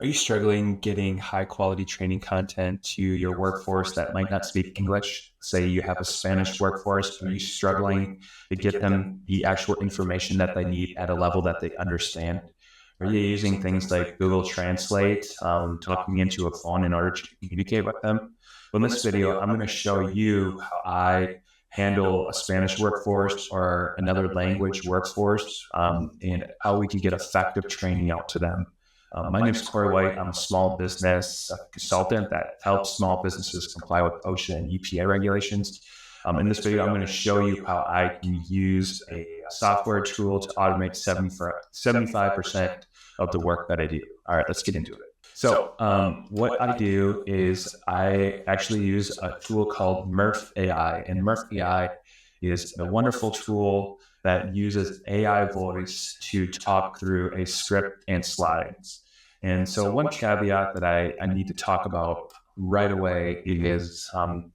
Are you struggling getting high quality training content to your workforce that might not speak English? Say you have a Spanish workforce. Are you struggling to get them the actual information that they need at a level that they understand? Are you using things like Google Translate, talking into a phone in order to communicate with them? Well, in this video, I'm going to show you how I handle a Spanish workforce or another language workforce, and how we can get effective training out to them. My name is Corey White. I'm a small business consultant that helps small businesses comply with OSHA and EPA regulations. In this video, I'm going to show you how I can use a software tool to automate 75% of the work that I do. All right, let's get into it. So what I do is I actually use a tool called Murph AI, and Murph AI is a wonderful tool that uses AI voice to talk through a script and slides. And so one caveat that I need to talk about right away is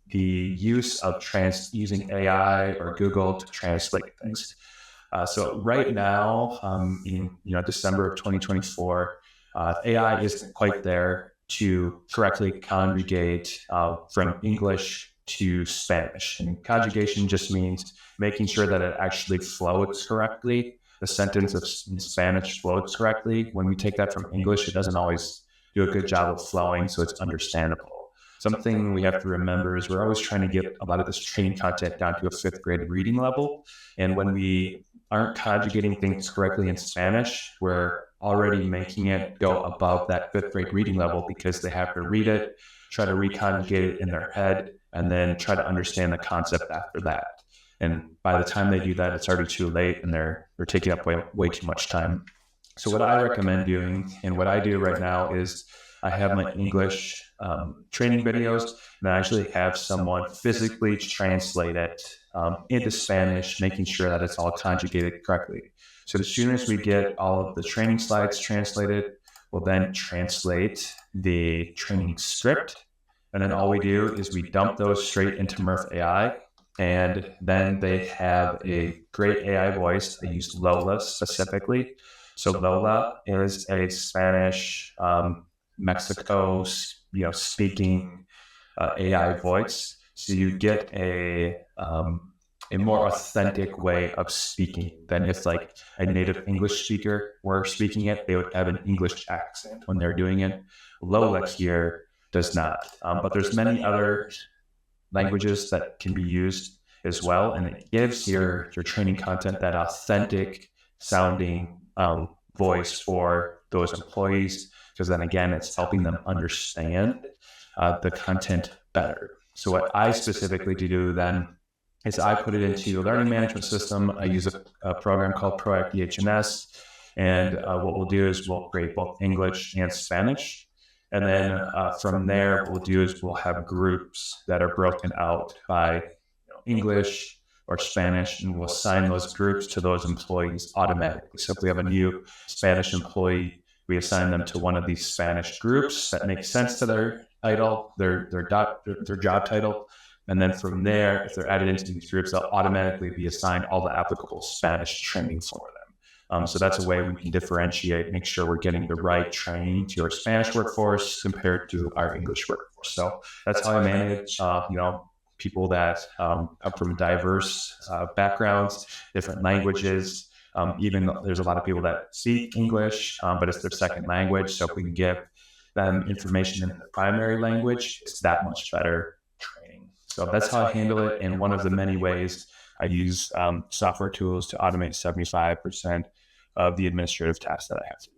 the use of using AI or Google to translate things. So right now, in December of 2024, AI isn't quite there to correctly conjugate from English to Spanish. And conjugation just means making sure that it actually flows correctly. The sentence in Spanish flows correctly. When we take that from English, it doesn't always do a good job of flowing, so it's understandable. Something we have to remember is we're always trying to get a lot of this training content down to a 5th grade reading level. And when we aren't conjugating things correctly in Spanish, we're already making it go above that 5th grade reading level because they have to read it, try to reconjugate it in their head, and then try to understand the concept after that. And by the time they do that, it's already too late and they're taking up way too much time. So what I recommend doing, and what I do right now, is I have my English training videos, and I actually have someone physically translate it into Spanish, making sure that it's all conjugated correctly. So as soon as we get all of the training slides translated, we'll then translate the training script. And then all we do is we dump those straight into Murph AI. And then they have a great AI voice. They use Lola specifically. So Lola is a Spanish, Mexico, speaking AI voice. So you get a more authentic way of speaking than if like a native English speaker were speaking it. They would have an English accent when they're doing it. Lola here does not. But there's many other languages that can be used as well, and it gives your training content that authentic sounding voice for those employees, because then again, it's helping them understand the content better. So what I specifically do then is I put it into a learning management system. I use a program called Proact EHS, and what we'll do is we'll create both English and Spanish. And then from there, what we'll do is we'll have groups that are broken out by English or Spanish, and we'll assign those groups to those employees automatically. So if we have a new Spanish employee, we assign them to one of these Spanish groups that makes sense to their title, their job title. And then from there, if they're added into these groups, they'll automatically be assigned all the applicable Spanish training for them. So that's a way we can differentiate, make sure we're getting the right training to our Spanish workforce compared to our English workforce. So that's how I manage, people that come from diverse backgrounds, different languages. Even there's a lot of people that speak English, but it's their second language. So if we can give them information in their primary language, it's that much better training. So that's how I handle it. And one of the many ways I use software tools to automate 75% of the administrative tasks that I have to do.